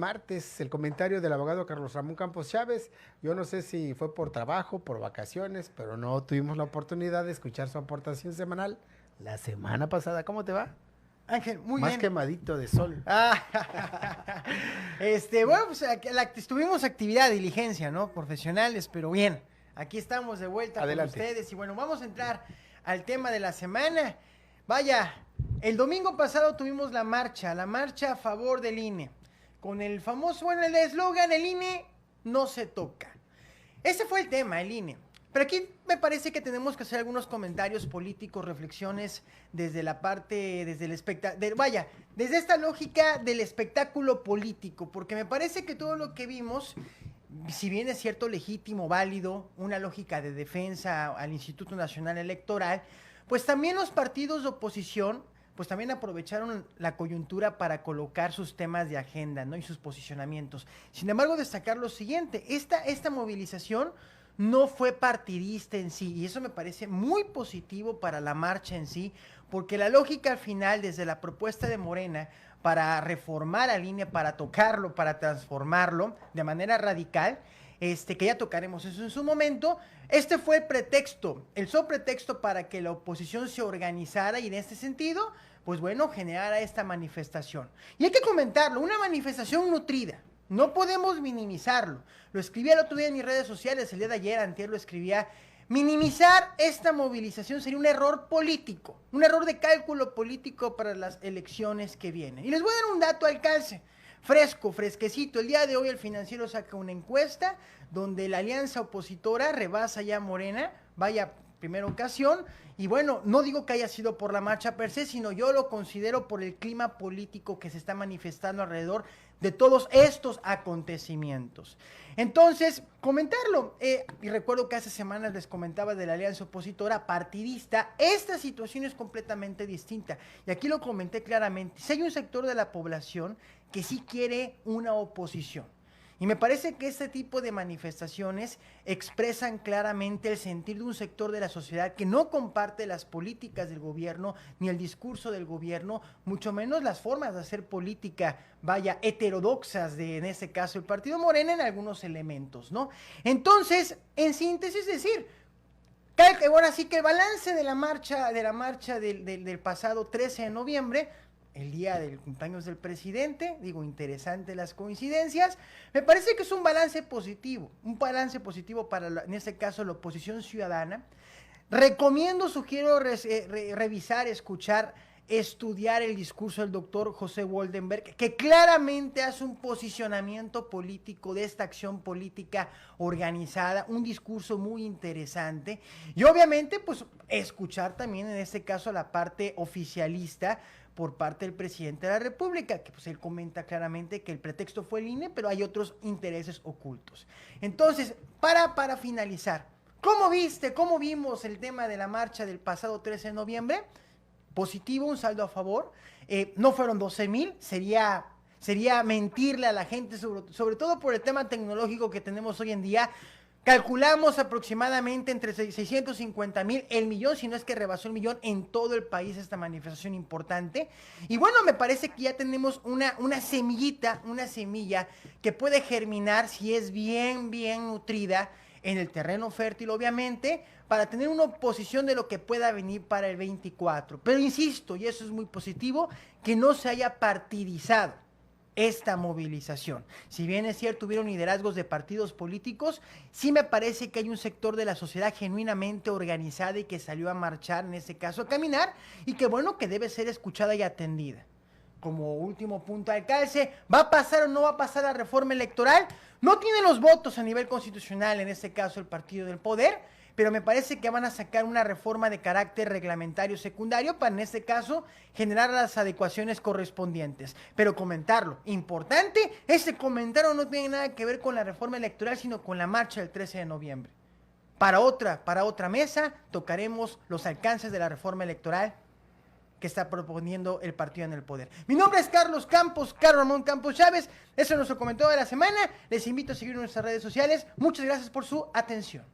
Martes, el comentario del abogado Carlos Ramón Campos Chávez. Yo no sé si fue por trabajo, por vacaciones, pero no tuvimos la oportunidad de escuchar su aportación semanal la semana pasada. ¿Cómo te va? Ángel, muy Más bien. quemadito de sol. Bueno, pues tuvimos actividad, diligencia, ¿no? Profesionales, pero bien. Aquí estamos de vuelta con Adelante. ustedes y bueno, vamos a entrar al tema de la semana. Vaya, el domingo pasado tuvimos la marcha a favor del INE, con el famoso, bueno, el eslogan, el INE no se toca. Ese fue el tema, el INE. Pero aquí me parece que tenemos que hacer algunos comentarios políticos, reflexiones desde la parte, desde el espectáculo, vaya, desde esta lógica del espectáculo político, porque me parece que todo lo que vimos, si bien es cierto, legítimo, válido, una lógica de defensa al Instituto Nacional Electoral, pues también los partidos de oposición pues también aprovecharon la coyuntura para colocar sus temas de agenda, ¿no? Y sus posicionamientos. Sin embargo, destacar lo siguiente, esta movilización no fue partidista en sí, y eso me parece muy positivo para la marcha en sí, porque la lógica al final, desde la propuesta de Morena, para reformar al INE, para tocarlo, para transformarlo de manera radical, que ya tocaremos eso en su momento. Este fue el pretexto, el solo pretexto para que la oposición se organizara y en este sentido, pues bueno, generara esta manifestación. Y hay que comentarlo, una manifestación nutrida. No podemos minimizarlo. Lo escribí el otro día en mis redes sociales, el día de ayer, antier lo escribía. Minimizar esta movilización sería un error político, un error de cálculo político para las elecciones que vienen. Y les voy a dar un dato al calce. Fresco, fresquecito. El día de hoy el Financiero saca una encuesta donde la alianza opositora rebasa ya a Morena, vaya primera ocasión, y bueno, no digo que haya sido por la marcha per se, sino yo lo considero por el clima político que se está manifestando alrededor de todos estos acontecimientos. Entonces, comentarlo, y recuerdo que hace semanas les comentaba de la alianza opositora partidista, esta situación es completamente distinta, y aquí lo comenté claramente, si hay un sector de la población que sí quiere una oposición, y me parece que este tipo de manifestaciones expresan claramente el sentir de un sector de la sociedad que no comparte las políticas del gobierno ni el discurso del gobierno, mucho menos las formas de hacer política, vaya, heterodoxas de, en este caso, el Partido Morena en algunos elementos, ¿no? Entonces, en síntesis, es decir, ahora sí que el balance de la marcha, del pasado 13 de noviembre, el día del cumpleaños del presidente, digo, interesante las coincidencias, me parece que es un balance positivo para, en este caso, la oposición ciudadana. Recomiendo, sugiero revisar, escuchar, estudiar el discurso del doctor José Woldenberg, que claramente hace un posicionamiento político de esta acción política organizada, un discurso muy interesante. Y obviamente, pues, escuchar también en este caso la parte oficialista por parte del presidente de la República, que pues él comenta claramente que el pretexto fue el INE, pero hay otros intereses ocultos. Entonces, para finalizar, ¿cómo viste, cómo vimos el tema de la marcha del pasado 13 de noviembre? Positivo, un saldo a favor. No fueron 12,000, sería mentirle a la gente, sobre todo por el tema tecnológico que tenemos hoy en día. Calculamos aproximadamente entre 650,000, el millón, si no es que rebasó el millón en todo el país esta manifestación importante. Y bueno, me parece que ya tenemos una semilla que puede germinar si es bien nutrida en el terreno fértil, obviamente, para tener una oposición de lo que pueda venir para el 24. Pero insisto, y eso es muy positivo, que no se haya partidizado esta movilización. Si bien es cierto, hubieron liderazgos de partidos políticos, sí me parece que hay un sector de la sociedad genuinamente organizada y que salió a marchar, en este caso a caminar, y que bueno, que debe ser escuchada y atendida. Como último punto al calce, ¿va a pasar o no va a pasar la reforma electoral? No tiene los votos a nivel constitucional, en este caso el partido del poder, pero me parece que van a sacar una reforma de carácter reglamentario secundario para, en este caso, generar las adecuaciones correspondientes. Pero comentarlo, importante, ese comentario no tiene nada que ver con la reforma electoral, sino con la marcha del 13 de noviembre. Para otra mesa, tocaremos los alcances de la reforma electoral que está proponiendo el partido en el poder. Mi nombre es Carlos Ramón Campos Chávez. Ese es nuestro comentario de la semana. Les invito a seguir en nuestras redes sociales. Muchas gracias por su atención.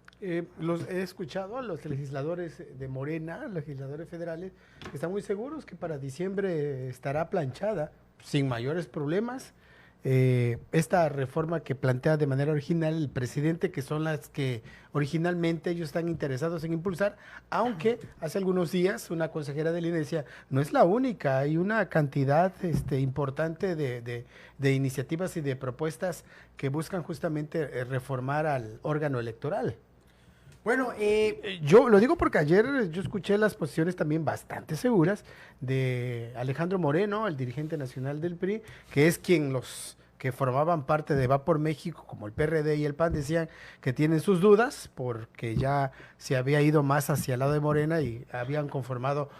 Los he escuchado a los legisladores de Morena, legisladores federales, que están muy seguros que para diciembre estará planchada sin mayores problemas. esta reforma que plantea de manera original el presidente, que son las que originalmente ellos están interesados en impulsar, aunque hace algunos días una consejera de INE decía, no es la única, hay una cantidad importante de iniciativas y de propuestas que buscan justamente reformar al órgano electoral. Bueno, Yo lo digo porque ayer yo escuché las posiciones también bastante seguras de Alejandro Moreno, el dirigente nacional del PRI, que es quien los que formaban parte de Va por México, como el PRD y el PAN, decían que tienen sus dudas porque ya se había ido más hacia el lado de Morena y habían conformado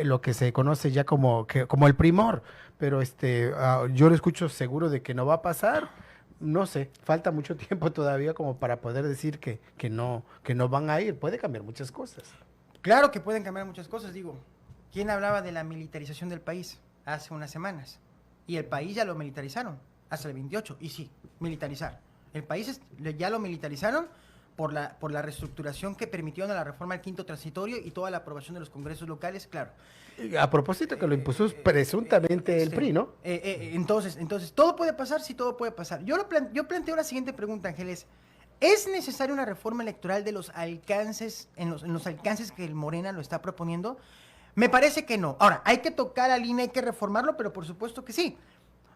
lo que se conoce ya como el primor. Pero yo lo escucho seguro de que no va a pasar. No sé, falta mucho tiempo todavía como para poder decir que no van a ir. Puede cambiar muchas cosas. claro que pueden cambiar muchas cosas, digo. ¿Quién hablaba de la militarización del país hace unas semanas? Y el país ya lo militarizaron hasta el 28. Y sí, militarizar. El país ya lo militarizaron por la reestructuración que permitieron a la reforma del quinto transitorio y toda la aprobación de los congresos locales, claro. A propósito que lo impuso presuntamente el PRI, ¿no? Entonces, ¿todo puede pasar? Sí, todo puede pasar. Yo planteo la siguiente pregunta, Ángeles. ¿Es necesaria una reforma electoral de los alcances, en los alcances que el Morena lo está proponiendo? Me parece que no. Ahora, hay que tocar al INE, hay que reformarlo, pero por supuesto que sí.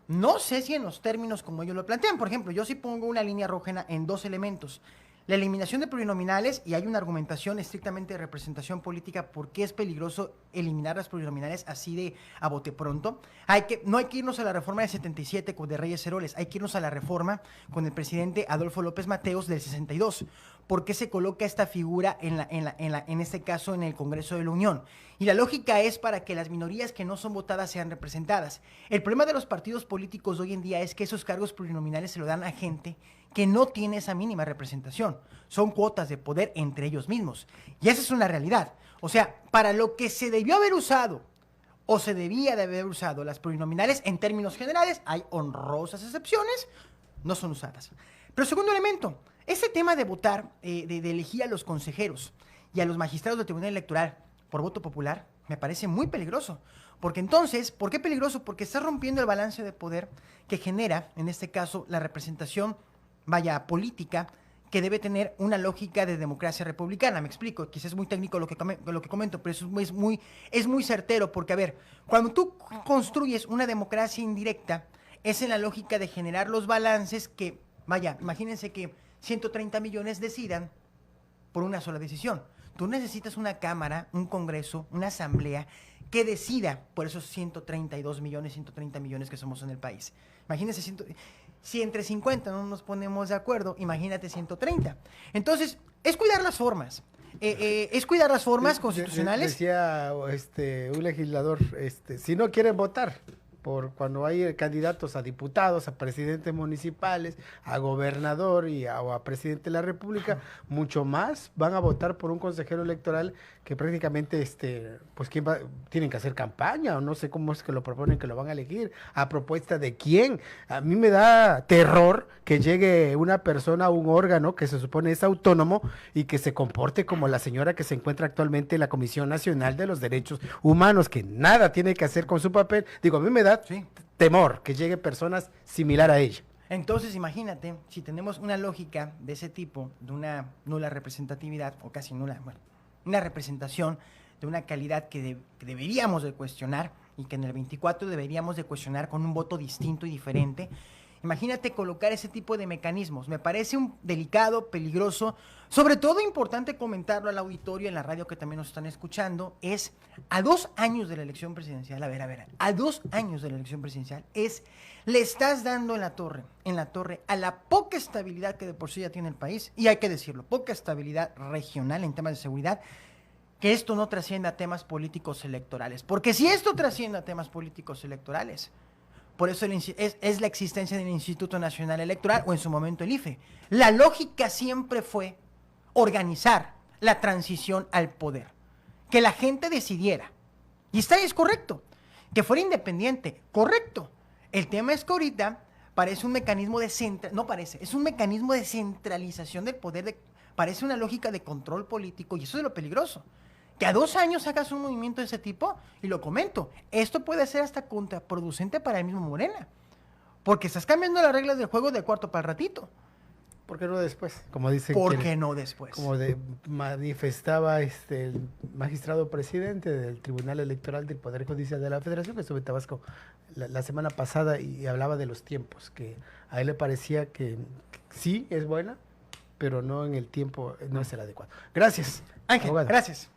No sé si en los términos como ellos lo plantean. Por ejemplo, yo sí pongo una línea roja en dos elementos. La eliminación de plurinominales, y hay una argumentación estrictamente de representación política por qué es peligroso eliminar las plurinominales así de a bote pronto. No hay que irnos a la reforma del 77 de Reyes Heroles, hay que irnos a la reforma con el presidente Adolfo López Mateos del 62. ¿Por qué se coloca esta figura en este caso en el Congreso de la Unión? Y la lógica es para que las minorías que no son votadas sean representadas. El problema de los partidos políticos hoy en día es que esos cargos plurinominales se lo dan a gente que no tiene esa mínima representación. Son cuotas de poder entre ellos mismos. Y esa es una realidad. O sea, para lo que se debió haber usado o se debía de haber usado las plurinominales, en términos generales, hay honrosas excepciones, no son usadas. Pero segundo elemento, ese tema de votar, de elegir a los consejeros y a los magistrados del Tribunal Electoral por voto popular, me parece muy peligroso. Porque entonces, ¿por qué peligroso? Porque está rompiendo el balance de poder que genera, en este caso, la representación política, que debe tener una lógica de democracia republicana. Me explico, quizás es muy técnico lo que comento, pero eso es muy certero, porque, a ver, cuando tú construyes una democracia indirecta, es en la lógica de generar los balances que, imagínense que 130 millones decidan por una sola decisión. Tú necesitas una cámara, un congreso, una asamblea que decida por esos 132 millones, 130 millones que somos en el país. Imagínense, si entre 50 no nos ponemos de acuerdo, imagínate 130. Entonces, es cuidar las formas. Es cuidar las formas constitucionales. Decía un legislador, si no quieren votar por cuando hay candidatos a diputados, a presidentes municipales, a gobernador o a presidente de la República, mucho más van a votar por un consejero electoral que prácticamente, pues tienen que hacer campaña, o no sé cómo es que lo proponen que lo van a elegir, a propuesta de quién. A mí me da terror que llegue una persona a un órgano que se supone es autónomo y que se comporte como la señora que se encuentra actualmente en la Comisión Nacional de los Derechos Humanos, que nada tiene que hacer con su papel. Digo, a mí me da temor que lleguen personas similar a ella. Entonces, imagínate, si tenemos una lógica de ese tipo, de una nula representatividad, o casi nula, una representación de una calidad que deberíamos de cuestionar, y que en el 24 deberíamos de cuestionar con un voto distinto y diferente. Imagínate colocar ese tipo de mecanismos. Me parece un delicado, peligroso, sobre todo importante comentarlo al auditorio en la radio que también nos están escuchando, es a 2 años de la elección presidencial, a 2 años de la elección presidencial, le estás dando en la torre, a la poca estabilidad que de por sí ya tiene el país, y hay que decirlo, poca estabilidad regional en temas de seguridad, que esto no trascienda a temas políticos electorales. Porque si esto trasciende a temas políticos electorales, por eso es la existencia del Instituto Nacional Electoral, o en su momento el IFE. La lógica siempre fue organizar la transición al poder, que la gente decidiera. Y es correcto, que fuera independiente, correcto. El tema es que ahorita parece un mecanismo es un mecanismo de centralización del poder, parece una lógica de control político, y eso es lo peligroso. Que a 2 años hagas un movimiento de ese tipo, y lo comento, esto puede ser hasta contraproducente para el mismo Morena, Porque estás cambiando las reglas del juego de cuarto para el ratito. ¿Por qué no después? Como dicen. ¿Por qué no después? Como manifestaba el magistrado presidente del Tribunal Electoral del Poder Judicial de la Federación, que estuvo en Tabasco la semana pasada y hablaba de los tiempos, que a él le parecía que sí es buena, pero no en el tiempo, no es el adecuado. Gracias. Ángel, abogado. gracias.